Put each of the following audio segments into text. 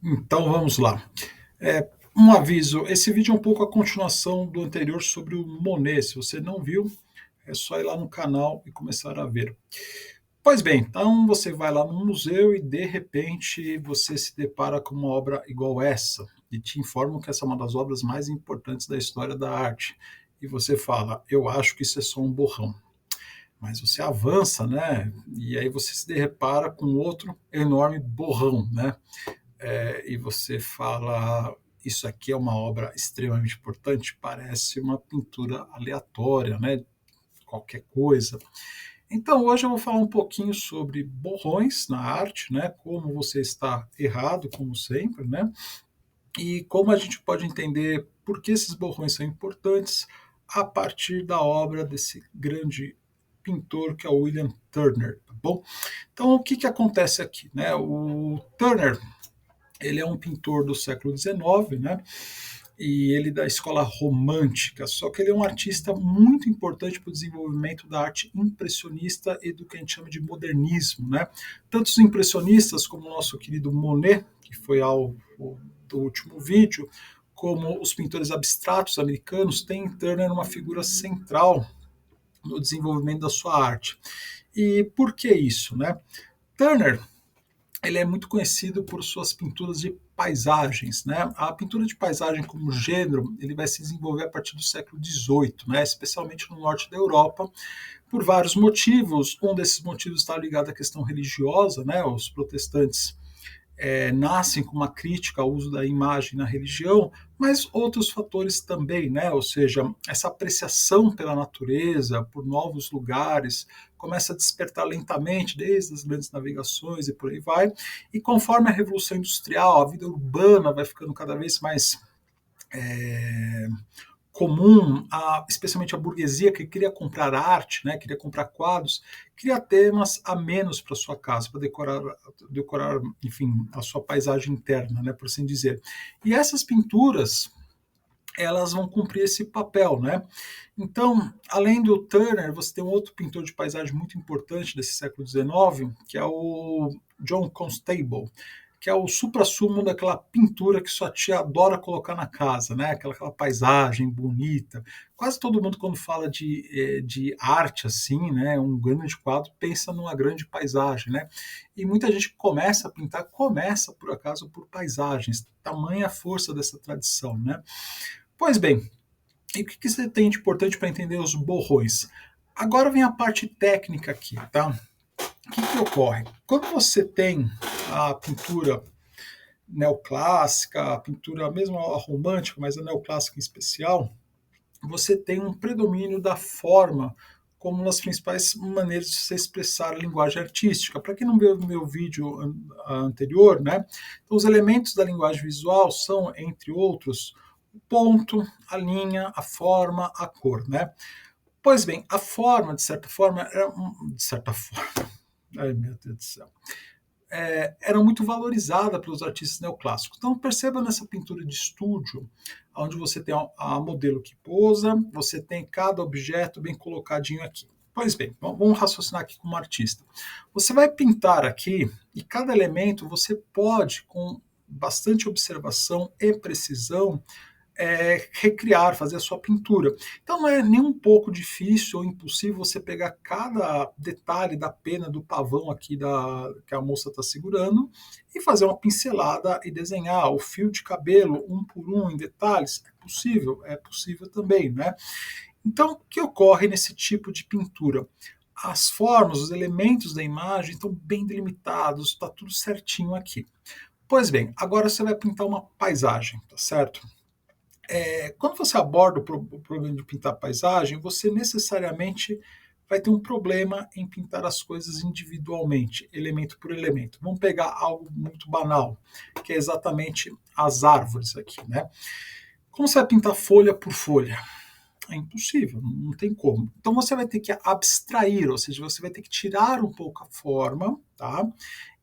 Então vamos lá. Um aviso: esse vídeo é um pouco a continuação do anterior sobre o Monet. Se você não viu, é só ir lá no canal e começar a ver. Pois bem, então você vai lá no museu e de repente você se depara com uma obra igual essa e te informam que essa é uma das obras mais importantes da história da arte. E você fala: eu acho que isso é só um borrão. Mas você avança, né? E aí você se depara com outro enorme borrão, né? E você fala: isso aqui é uma obra extremamente importante, parece uma pintura aleatória, né? Qualquer coisa. Então, hoje eu vou falar um pouquinho sobre borrões na arte, né? Como você está errado, como sempre, né? E como a gente pode entender por que esses borrões são importantes a partir da obra desse grande pintor que é o William Turner, tá bom? Então, o que acontece aqui, né? O Turner, ele é um pintor do século XIX, né? E ele da escola romântica, só que ele é um artista muito importante para o desenvolvimento da arte impressionista e do que a gente chama de modernismo, né? Tanto os impressionistas como o nosso querido Monet, que foi alvo do último vídeo, como os pintores abstratos americanos, têm em Turner uma figura central no desenvolvimento da sua arte. E por que isso, né? Turner, ele é muito conhecido por suas pinturas de paisagens, né? A pintura de paisagem como gênero, ele vai se desenvolver a partir do século XVIII, né? Especialmente no norte da Europa, por vários motivos. Um desses motivos está ligado à questão religiosa, né? Os protestantes nascem com uma crítica ao uso da imagem na religião, mas outros fatores também, né? Ou seja, essa apreciação pela natureza, por novos lugares, começa a despertar lentamente, desde as grandes navegações e por aí vai. E conforme a Revolução Industrial, a vida urbana vai ficando cada vez mais é, comum, especialmente a burguesia que queria comprar arte, né, queria comprar quadros, queria temas a menos para sua casa, para decorar, enfim, a sua paisagem interna, né, por assim dizer. E essas pinturas, elas vão cumprir esse papel, né? Então, além do Turner, você tem um outro pintor de paisagem muito importante desse século XIX, que é o John Constable, que é o suprassumo daquela pintura que sua tia adora colocar na casa, né? Aquela paisagem bonita. Quase todo mundo, quando fala de arte assim, né? Um grande quadro, pensa numa grande paisagem, né? E muita gente começa a pintar, começa por acaso por paisagens. Tamanha a força dessa tradição, né? Pois bem, e o que você tem de importante para entender os borrões? Agora vem a parte técnica aqui, tá? O que ocorre? Quando você tem a pintura neoclássica, a pintura mesmo a romântica, mas a neoclássica em especial, você tem um predomínio da forma como uma das principais maneiras de se expressar a linguagem artística. Para quem não viu o meu vídeo anterior, né? Então, os elementos da linguagem visual são, entre outros, o ponto, a linha, a forma, a cor, né? Pois bem, a forma, de certa forma, de certa forma, ai meu Deus do céu, era muito valorizada pelos artistas neoclássicos. Então perceba nessa pintura de estúdio, onde você tem a modelo que posa, você tem cada objeto bem colocadinho aqui. Pois bem, vamos raciocinar aqui como artista. Você vai pintar aqui e cada elemento você pode, com bastante observação e precisão, recriar, fazer a sua pintura. Então não é nem um pouco difícil ou impossível você pegar cada detalhe da pena do pavão aqui que a moça está segurando e fazer uma pincelada e desenhar o fio de cabelo um por um em detalhes. É possível também, né? Então, o que ocorre nesse tipo de pintura? As formas, os elementos da imagem estão bem delimitados, está tudo certinho aqui. Pois bem, agora você vai pintar uma paisagem, tá certo? Quando você aborda o problema de pintar paisagem, você necessariamente vai ter um problema em pintar as coisas individualmente, elemento por elemento. Vamos pegar algo muito banal, que é exatamente as árvores aqui, né? Como você vai pintar folha por folha? É impossível, não tem como. Então você vai ter que abstrair, ou seja, você vai ter que tirar um pouco a forma, tá?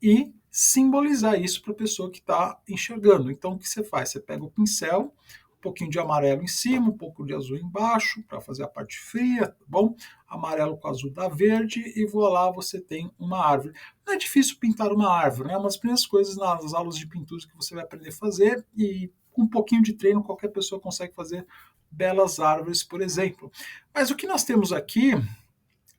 E simbolizar isso para a pessoa que está enxergando. Então o que você faz? Você pega o pincel, um pouquinho de amarelo em cima, um pouco de azul embaixo, para fazer a parte fria, tá bom? Amarelo com azul dá verde, e voilá, você tem uma árvore. Não é difícil pintar uma árvore, né? É uma das primeiras coisas nas aulas de pintura que você vai aprender a fazer, e com um pouquinho de treino, qualquer pessoa consegue fazer belas árvores, por exemplo. Mas o que nós temos aqui,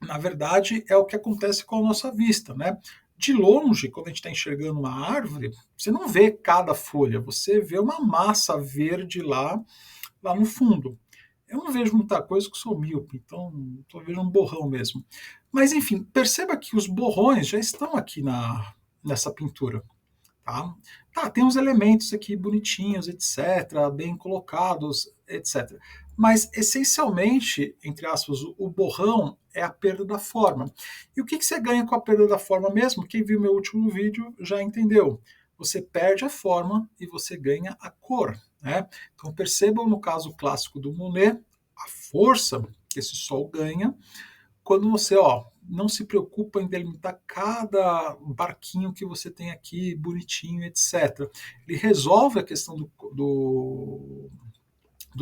na verdade, é o que acontece com a nossa vista, né? De longe, quando a gente está enxergando uma árvore, você não vê cada folha, você vê uma massa verde lá no fundo. Eu não vejo muita coisa que sou míope, então estou vendo um borrão mesmo. Mas enfim, perceba que os borrões já estão aqui nessa pintura. Tá? Tá, tem uns elementos aqui bonitinhos, etc., bem colocados, etc. Mas, essencialmente, entre aspas, o borrão é a perda da forma. E o que você ganha com a perda da forma mesmo? Quem viu meu último vídeo já entendeu. Você perde a forma e você ganha a cor. Né? Então, percebam no caso clássico do Monet, a força que esse sol ganha quando você, não se preocupa em delimitar cada barquinho que você tem aqui, bonitinho, etc. Ele resolve a questão do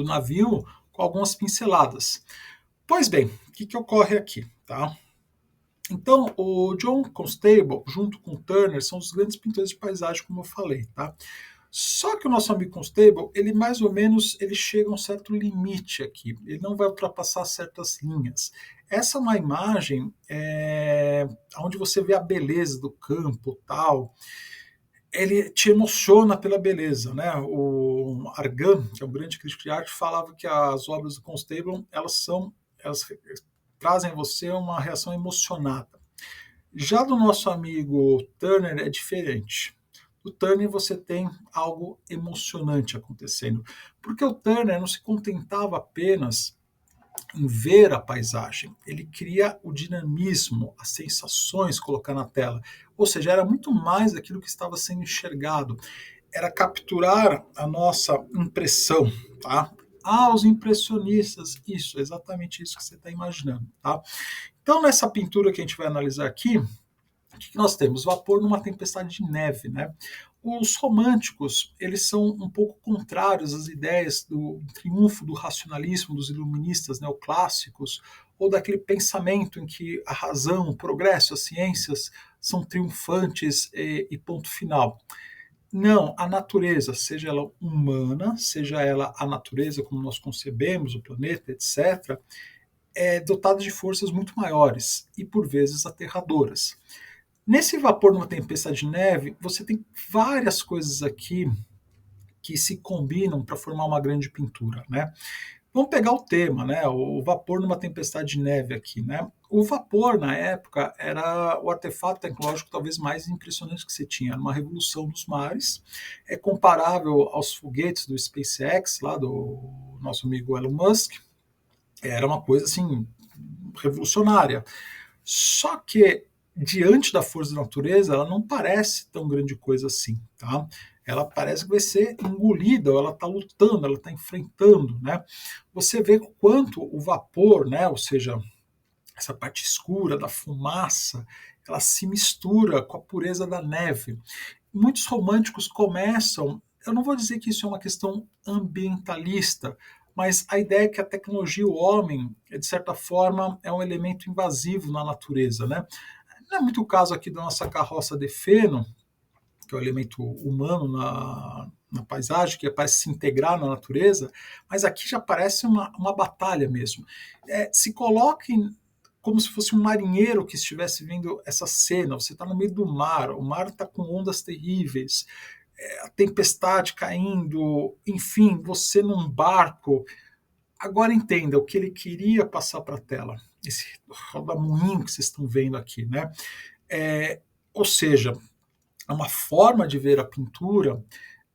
navio com algumas pinceladas. Pois bem, o que ocorre aqui? Tá? Então, o John Constable, junto com o Turner, são os grandes pintores de paisagem, como eu falei. Tá? Só que o nosso amigo Constable, ele mais ou menos ele chega a um certo limite aqui. Ele não vai ultrapassar certas linhas. Essa é uma imagem onde você vê a beleza do campo, tal. Ele te emociona pela beleza, né? O Argan, que é um grande crítico de arte, falava que as obras do Constable elas trazem a você uma reação emocionada. Já do nosso amigo Turner é diferente. No Turner você tem algo emocionante acontecendo, porque o Turner não se contentava apenas em ver a paisagem, ele cria o dinamismo, as sensações colocar na tela, ou seja, era muito mais daquilo que estava sendo enxergado, era capturar a nossa impressão, tá? Ah, os impressionistas, isso, exatamente isso que você está imaginando, tá? Então, nessa pintura que a gente vai analisar aqui, o que nós temos? Vapor numa tempestade de neve, né? Os românticos, eles são um pouco contrários às ideias do triunfo do racionalismo dos iluministas neoclássicos, ou daquele pensamento em que a razão, o progresso, as ciências são triunfantes e ponto final. Não, a natureza, seja ela humana, seja ela a natureza como nós concebemos, o planeta, etc., é dotada de forças muito maiores e, por vezes, aterradoras. Nesse vapor numa tempestade de neve, você tem várias coisas aqui que se combinam para formar uma grande pintura, né? Vamos pegar o tema, né? O vapor numa tempestade de neve aqui, né? O vapor, na época, era o artefato tecnológico talvez mais impressionante que você tinha. Era uma revolução dos mares. É comparável aos foguetes do SpaceX, lá do nosso amigo Elon Musk. Era uma coisa, assim, revolucionária. Só que, diante da força da natureza, ela não parece tão grande coisa assim, tá? Ela parece que vai ser engolida, ou ela está lutando, ela está enfrentando, né? Você vê o quanto o vapor, né, ou seja, essa parte escura da fumaça, ela se mistura com a pureza da neve. Muitos românticos começam, eu não vou dizer que isso é uma questão ambientalista, mas a ideia é que a tecnologia, o homem, de certa forma, é um elemento invasivo na natureza, né? Não é muito o caso aqui da nossa carroça de feno, que é o elemento humano na paisagem, que parece se integrar na natureza, mas aqui já parece uma batalha mesmo. Se coloque como se fosse um marinheiro que estivesse vendo essa cena, você está no meio do mar, o mar está com ondas terríveis, a tempestade caindo, enfim, você num barco. Agora entenda o que ele queria passar para a tela, esse rodamuinho que vocês estão vendo aqui, né? Ou seja, é uma forma de ver a pintura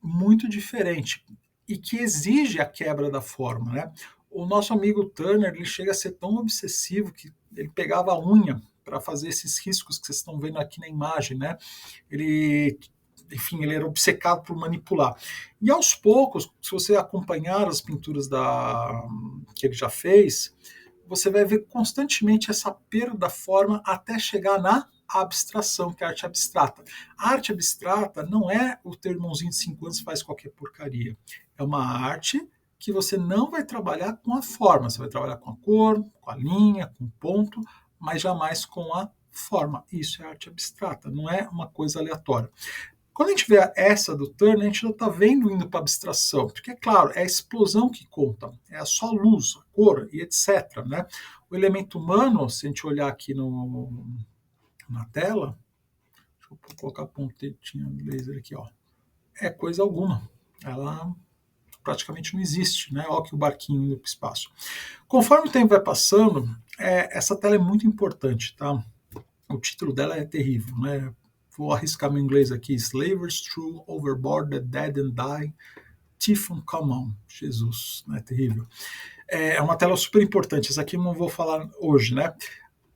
muito diferente e que exige a quebra da forma, né? O nosso amigo Turner, ele chega a ser tão obsessivo que ele pegava a unha para fazer esses riscos que vocês estão vendo aqui na imagem, né? Ele, enfim, ele era obcecado por manipular. E aos poucos, se você acompanhar as pinturas que ele já fez, você vai ver constantemente essa perda da forma até chegar na abstração, que é a arte abstrata. A arte abstrata não é o teu irmãozinho de 5 anos que faz qualquer porcaria. É uma arte que você não vai trabalhar com a forma, você vai trabalhar com a cor, com a linha, com o ponto, mas jamais com a forma. Isso é arte abstrata, não é uma coisa aleatória. Quando a gente vê essa do Turner, a gente já está vendo indo para abstração, porque é claro, é a explosão que conta, é a só luz, a cor e etc. Né? O elemento humano, se a gente olhar aqui na tela, deixa eu colocar a pontetinha laser aqui, ó, é coisa alguma. Ela praticamente não existe, né? Olha que o barquinho indo para o espaço. Conforme o tempo vai passando, essa tela é muito importante, tá? O título dela é terrível, né? Vou arriscar meu inglês aqui. Slavers threw overboard the dead and die. Typhon come on. Jesus, né? Terrível. É uma tela super importante. Essa aqui eu não vou falar hoje, né?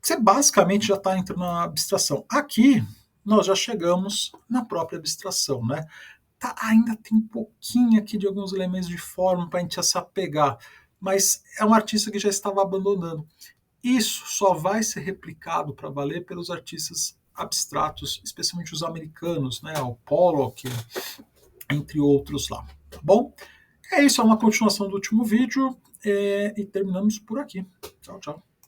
Você basicamente já está entrando na abstração. Aqui, nós já chegamos na própria abstração, né? Tá, ainda tem um pouquinho aqui de alguns elementos de forma para a gente se apegar, mas é um artista que já estava abandonando. Isso só vai ser replicado para valer pelos artistas abstratos, especialmente os americanos, né? O Pollock, entre outros lá. Tá bom? É isso, é uma continuação do último vídeo e terminamos por aqui. Tchau, tchau.